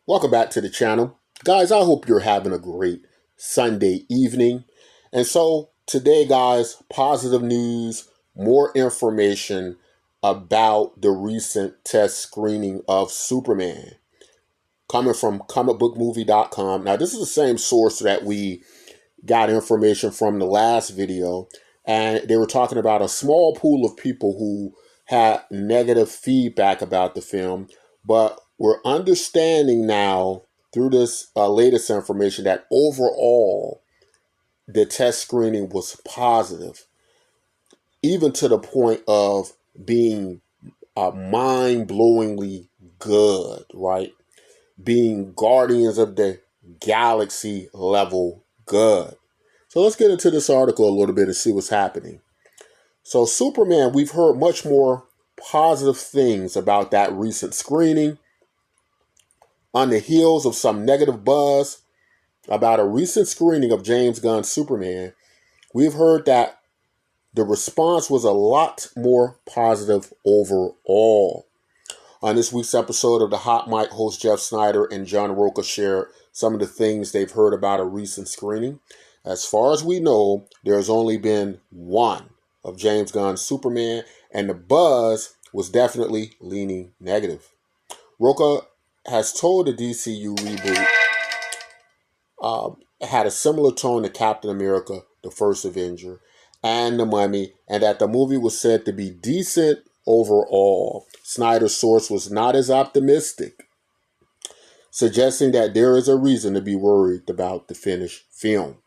Welcome back to the channel. Guys, I hope you're having a great Sunday evening. And so today, guys, positive news, more information about the recent test screening of Superman coming from comicbookmovie.com. Now, this is the same source that we got information from the last video, and they were talking about a small pool of people who had negative feedback about the film, but we're understanding now through this latest information that overall the test screening was positive, even to the point of being mind-blowingly good, right? Being Guardians of the Galaxy level good. So let's get into this article a little bit and see what's happening. So Superman, we've heard much more positive things about that recent screening. On the heels of some negative buzz about a recent screening of James Gunn's Superman, we've heard that the response was a lot more positive overall. On this week's episode of the Hot Mic, host Jeff Snyder and John Roca shared some of the things they've heard about a recent screening. As far as we know, there's only been one of James Gunn's Superman, and the buzz was definitely leaning negative. Roca has told the DCU reboot had a similar tone to Captain America, the First Avenger, and The Mummy, and that the movie was said to be decent overall. Snyder's source was not as optimistic, suggesting that there is a reason to be worried about the finished film.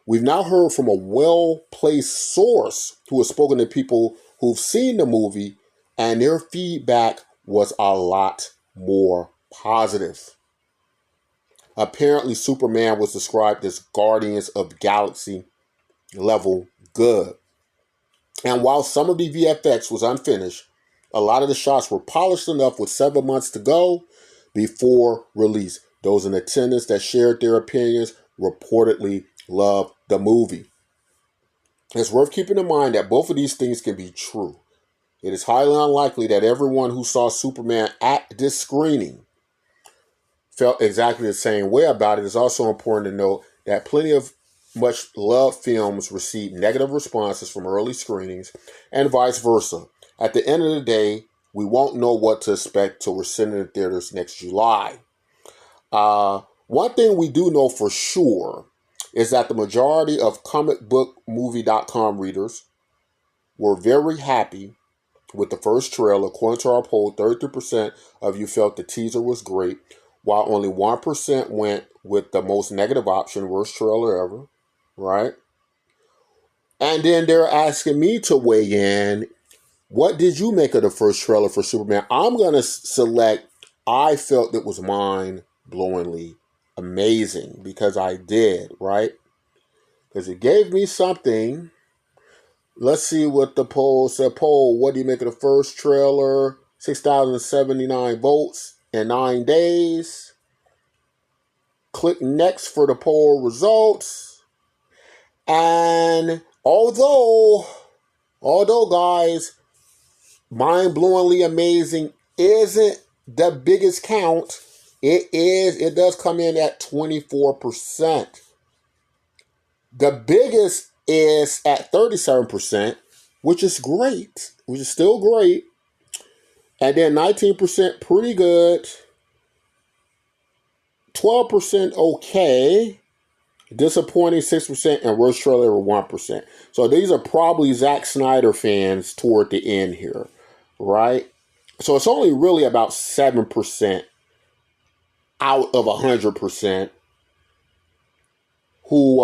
We've now heard from a well-placed source who has spoken to people who've seen the movie, and their feedback was a lot more positive. Apparently, Superman was described as Guardians of the Galaxy level good. And while some of the VFX was unfinished, a lot of the shots were polished enough with 7 months to go before release. Those in attendance that shared their opinions reportedly loved the movie. It's worth keeping in mind that both of these things can be true. It is highly unlikely that everyone who saw Superman at this screening felt exactly the same way about it. It's also important to note that plenty of much loved films received negative responses from early screenings and vice versa. At the end of the day, we won't know what to expect till we're sitting in theaters next July. One thing we do know for sure is that the majority of comicbookmovie.com readers were very happy with the first trailer. According to our poll, 33% of you felt the teaser was great, while only 1% went with the most negative option, worst trailer ever, right? And then they're asking me to weigh in. What did you make of the first trailer for Superman? I'm going to select, I felt it was mind-blowingly amazing, because I did, right? Because it gave me something. Let's see what the poll said. Poll, what do you make of the first trailer? 6,079 votes in 9 days. Click next for the poll results. And although guys, mind-blowingly amazing isn't the biggest count, it does come in at 24%. The biggest is at 37%, which is great, which is still great. And then 19% pretty good, 12% okay, disappointing 6%, and worst trailer ever 1%. So these are probably Zack Snyder fans toward the end here, right? So it's only really about 7% out of 100% who,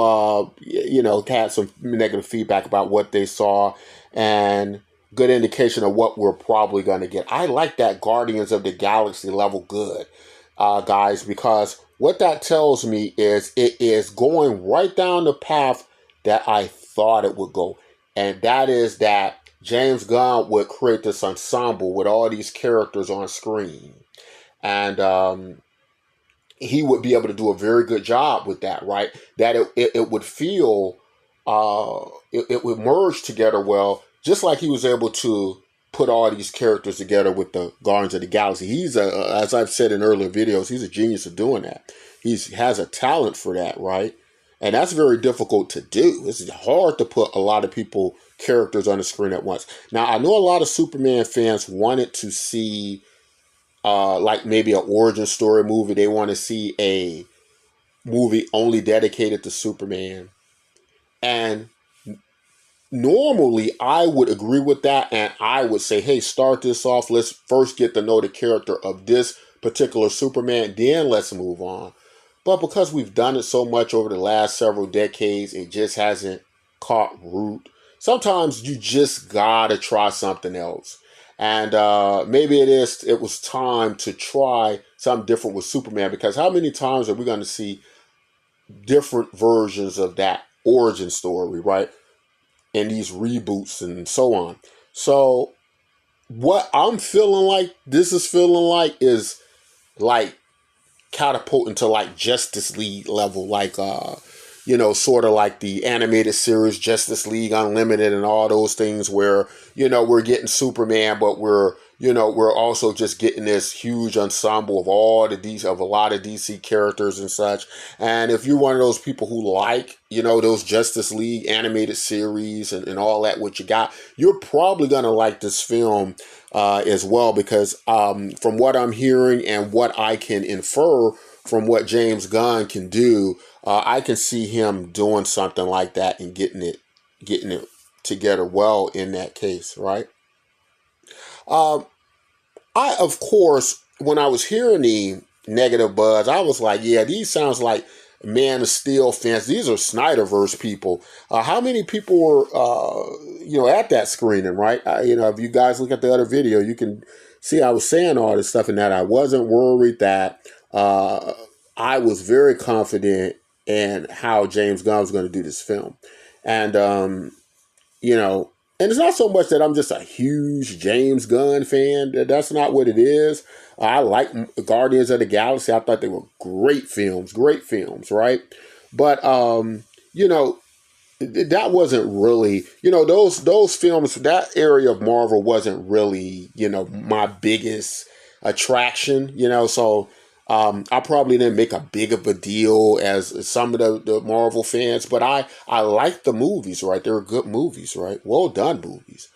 had some negative feedback about what they saw, and good indication of what we're probably going to get. I like that Guardians of the Galaxy level good, guys, because what that tells me is it is going right down the path that I thought it would go. And that is that James Gunn would create this ensemble with all these characters on screen. And he would be able to do a very good job with that, right? That it would feel, it would merge together well, just like he was able to put all these characters together with the Guardians of the Galaxy. He's as I've said in earlier videos, he's a genius of doing that. He has a talent for that, right? And that's very difficult to do. It's hard to put a lot of characters on the screen at once. Now, I know a lot of Superman fans wanted to see like maybe an origin story movie. They want to see a movie only dedicated to Superman. And normally I would agree with that, and I would say, hey, start this off. Let's first get to know the character of this particular Superman, then let's move on. But because we've done it so much over the last several decades, it just hasn't caught root. Sometimes you just gotta try something else. And maybe it was time to try something different with Superman, because how many times are we going to see different versions of that origin story, right? And these reboots and so on. So what I'm feeling like is like catapulting to like Justice League level, like sort of like the animated series Justice League Unlimited and all those things, where we're getting Superman, but we're also just getting this huge ensemble of of a lot of DC characters and such. And if you're one of those people who like those Justice League animated series and all that, what you got, you're probably gonna like this film as well, because from what I'm hearing and what I can infer from what James Gunn can do, I can see him doing something like that and getting it together well in that case, right? I, of course, when I was hearing the negative buzz, I was like, yeah, these sounds like Man of Steel fans. These are Snyderverse people. How many people were, at that screening, right? If you guys look at the other video, you can see I was saying all this stuff and that I wasn't worried, that I was very confident in how James Gunn was going to do this film. And, and it's not so much that I'm just a huge James Gunn fan. That's not what it is. I like Guardians of the Galaxy. I thought they were great films, right? But, that wasn't really, those films, that area of Marvel wasn't really, my biggest attraction, so I probably didn't make a big of a deal as some of the Marvel fans, but I like the movies, right? They were good movies, right? Well done movies.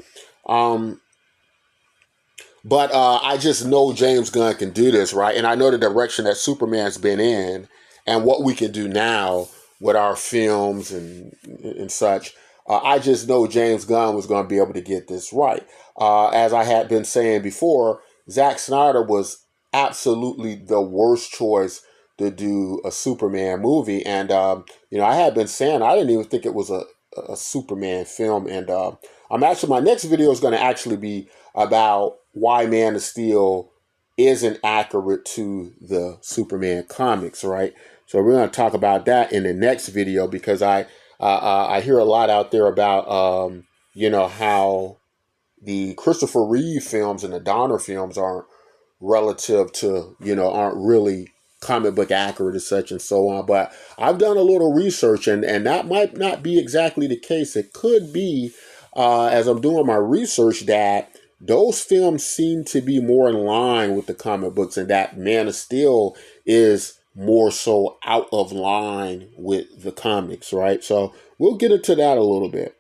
But I just know James Gunn can do this, right? And I know the direction that Superman's been in and what we can do now with our films and such. I just know James Gunn was going to be able to get this right. As I had been saying before, Zack Snyder was absolutely the worst choice to do a Superman movie. And, I had been saying I didn't even think it was a Superman film. And my next video is going to actually be about why Man of Steel isn't accurate to the Superman comics, right? So we're going to talk about that in the next video, because I hear a lot out there about, how the Christopher Reeve films and the Donner films aren't really comic book accurate as such and so on. But I've done a little research, and that might not be exactly the case. It could be, as I'm doing my research, that those films seem to be more in line with the comic books, and that Man of Steel is more so out of line with the comics, right? So we'll get into that a little bit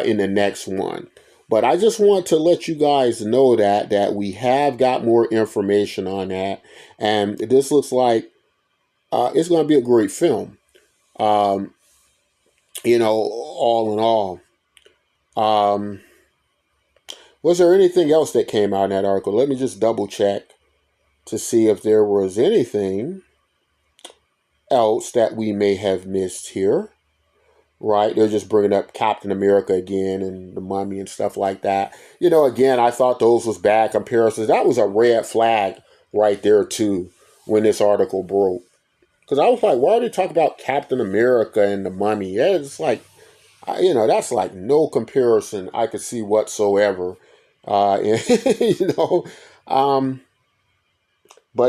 in the next one. But I just want to let you guys know that we have got more information on that. And this looks like it's going to be a great film. All in all. Was there anything else that came out in that article? Let me just double check to see if there was anything else that we may have missed here. Right, they're just bringing up Captain America again and the Mummy and stuff like that. Again, I thought those was bad comparisons. That was a red flag right there too when this article broke, because I was like, why are they talking about Captain America and the Mummy? Yeah, it's like, that's like no comparison I could see whatsoever. But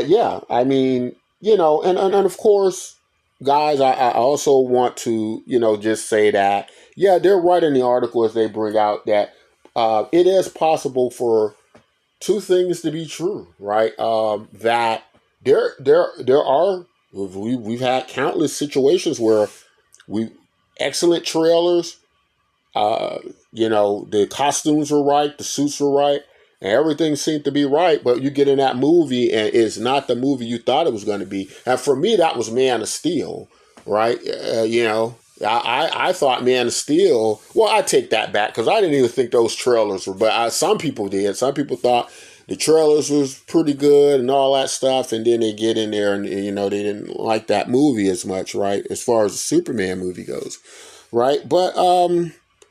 yeah, I mean, and of course, guys, I also want to, just say that, yeah, they're right in the article as they bring out that it is possible for two things to be true, right? That there are we've had countless situations where we excellent trailers. Uh, the costumes were right, the suits were right, and everything seemed to be right. But you get in that movie, and it's not the movie you thought it was going to be. And for me, that was Man of Steel, right? I thought Man of Steel. Well, I take that back because I didn't even think those trailers were. But some people did. Some people thought the trailers was pretty good and all that stuff, and then they get in there and they didn't like that movie as much, right? As far as the Superman movie goes, right? But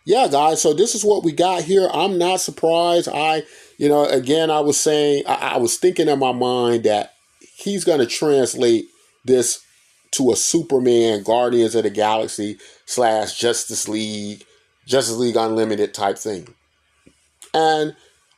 yeah, guys. So this is what we got here. I'm not surprised. Again, I was saying, I was thinking in my mind that he's going to translate this to a Superman, Guardians of the Galaxy / Justice League Unlimited type thing. And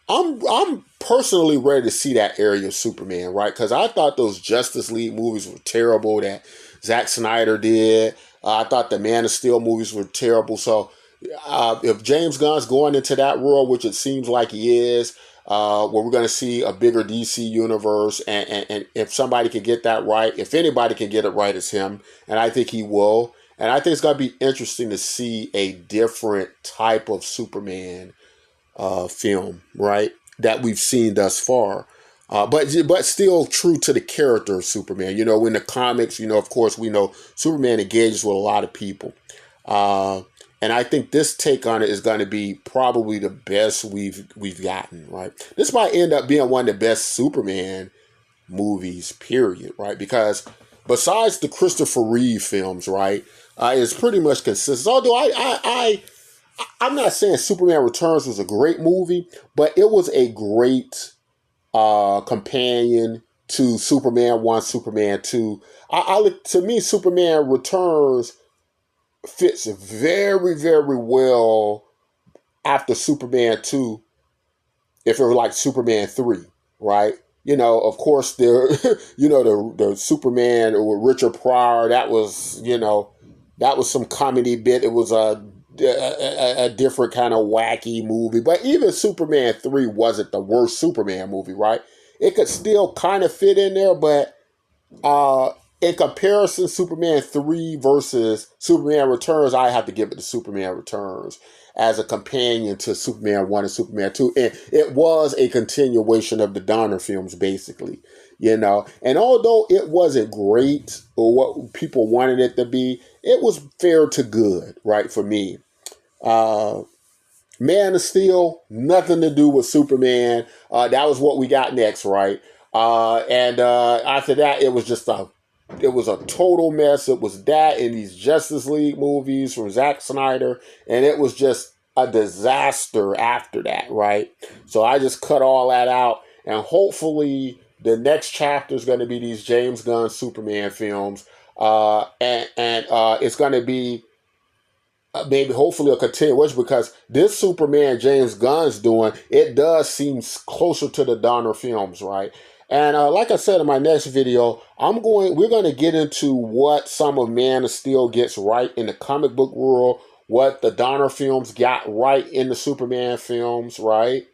I'm personally ready to see that area of Superman, right? Because I thought those Justice League movies were terrible that Zack Snyder did. I thought the Man of Steel movies were terrible. So if James Gunn's going into that world, which it seems like he is, where we're going to see a bigger DC universe, and if somebody can get that right, if anybody can get it right, it's him, and I think he will. And I think it's going to be interesting to see a different type of Superman film, right, that we've seen thus far. But still true to the character of Superman. In the comics, of course, we know Superman engages with a lot of people. And I think this take on it is going to be probably the best we've gotten, right? This might end up being one of the best Superman movies, period, right? Because besides the Christopher Reeve films, right, it's pretty much consistent. Although I'm not saying Superman Returns was a great movie, but it was a great companion to Superman 1, Superman 2. To me, Superman Returns fits very, very well after Superman 2, if it were like Superman 3, right? Of course, the Superman with Richard Pryor, that was some comedy bit. It was a different kind of wacky movie. But even Superman 3 wasn't the worst Superman movie, right? It could still kind of fit in there, but in comparison, Superman 3 versus Superman Returns, I have to give it to Superman Returns as a companion to Superman 1 and Superman 2. And it was a continuation of the Donner films, basically. And although it wasn't great or what people wanted it to be, it was fair to good, right, for me. Man of Steel, nothing to do with Superman. That was what we got next, right? And after that, it was a total mess. It was that in these Justice League movies from Zack Snyder, and it was just a disaster after that, right? So I just cut all that out, and hopefully the next chapter is going to be these James Gunn Superman films, and it's going to be maybe hopefully a continuation, because this Superman James Gunn's doing, it does seem closer to the Donner films, right? And like I said in my next video, we're going to get into what some of Man of Steel gets right in the comic book world, what the Donner films got right in the Superman films, right?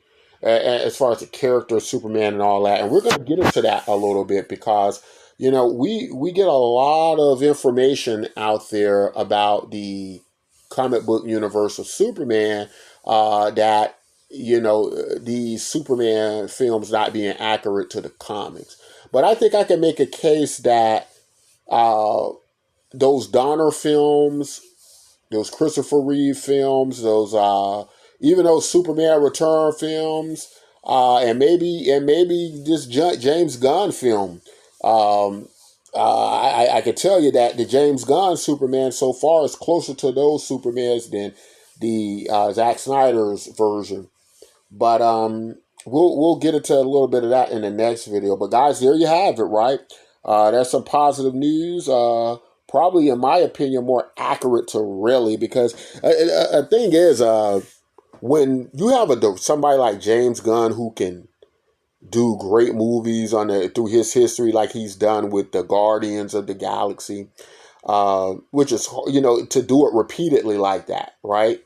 As far as the character of Superman and all that. And we're going to get into that a little bit because, we get a lot of information out there about the comic book universe of Superman that these Superman films not being accurate to the comics. But I think I can make a case that those Donner films, those Christopher Reeve films, even those Superman Return films, and maybe this James Gunn film. I could tell you that the James Gunn Superman so far is closer to those Supermans than the Zack Snyder's version. But we'll get into a little bit of that in the next video. But guys, there you have it, right? That's some positive news. Probably, in my opinion, more accurate to really, because a thing is, when you have somebody like James Gunn who can do great movies through his history, like he's done with the Guardians of the Galaxy, which is to do it repeatedly like that, right?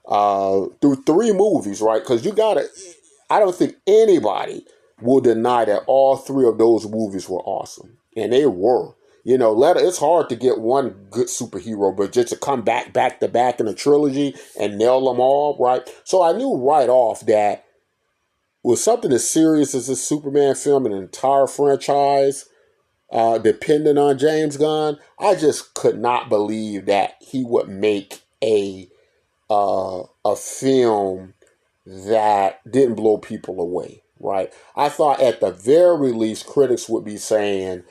through 3 movies, right? Because I don't think anybody will deny that all 3 of those movies were awesome. And they were. It's hard to get one good superhero, but just to come back to back in a trilogy and nail them all, right? So I knew right off that with something as serious as this Superman film, an entire franchise, depending on James Gunn, I just could not believe that he would make a film that didn't blow people away, right? I thought at the very least critics would be saying,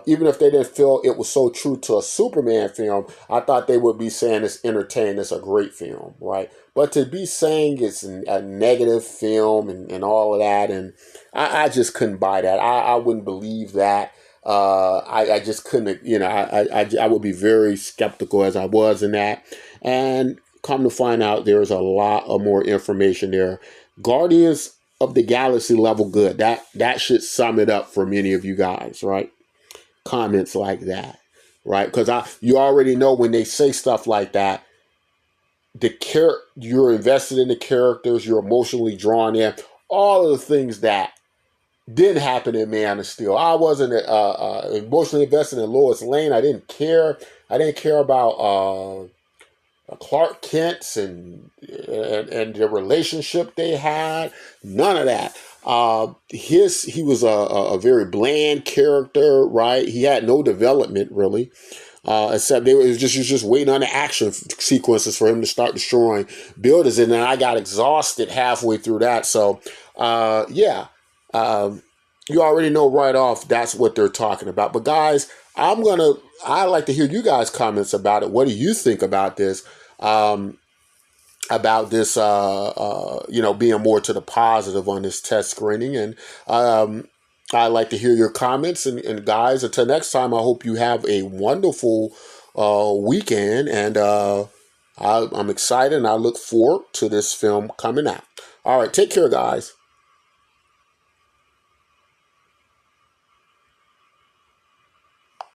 even if they didn't feel it was so true to a Superman film, I thought they would be saying it's entertaining, it's a great film, right? But to be saying it's a negative film and all of that, and I just couldn't buy that. I wouldn't believe that. I just couldn't, I would be very skeptical as I was in that. And come to find out, there's a lot of more information there. Guardians of the Galaxy level good. That should sum it up for many of you guys, right? Comments like that, right? Because you already know when they say stuff like that, you're invested in the characters, you're emotionally drawn in. All of the things that didn't happen in Man of Steel. I wasn't emotionally invested in Lois Lane. I didn't care. I didn't care about Clark Kent's and the relationship they had. None of that. He was a very bland character, right? He had no development really, except it was just waiting on the action sequences for him to start destroying buildings, and then I got exhausted halfway through that. So, yeah. You already know right off that's what they're talking about. But guys, I'd like to hear you guys' comments about it. What do you think about this? About this, being more to the positive on this test screening. And I'd like to hear your comments. And guys, until next time, I hope you have a wonderful weekend. And I'm excited and I look forward to this film coming out. All right, take care, guys.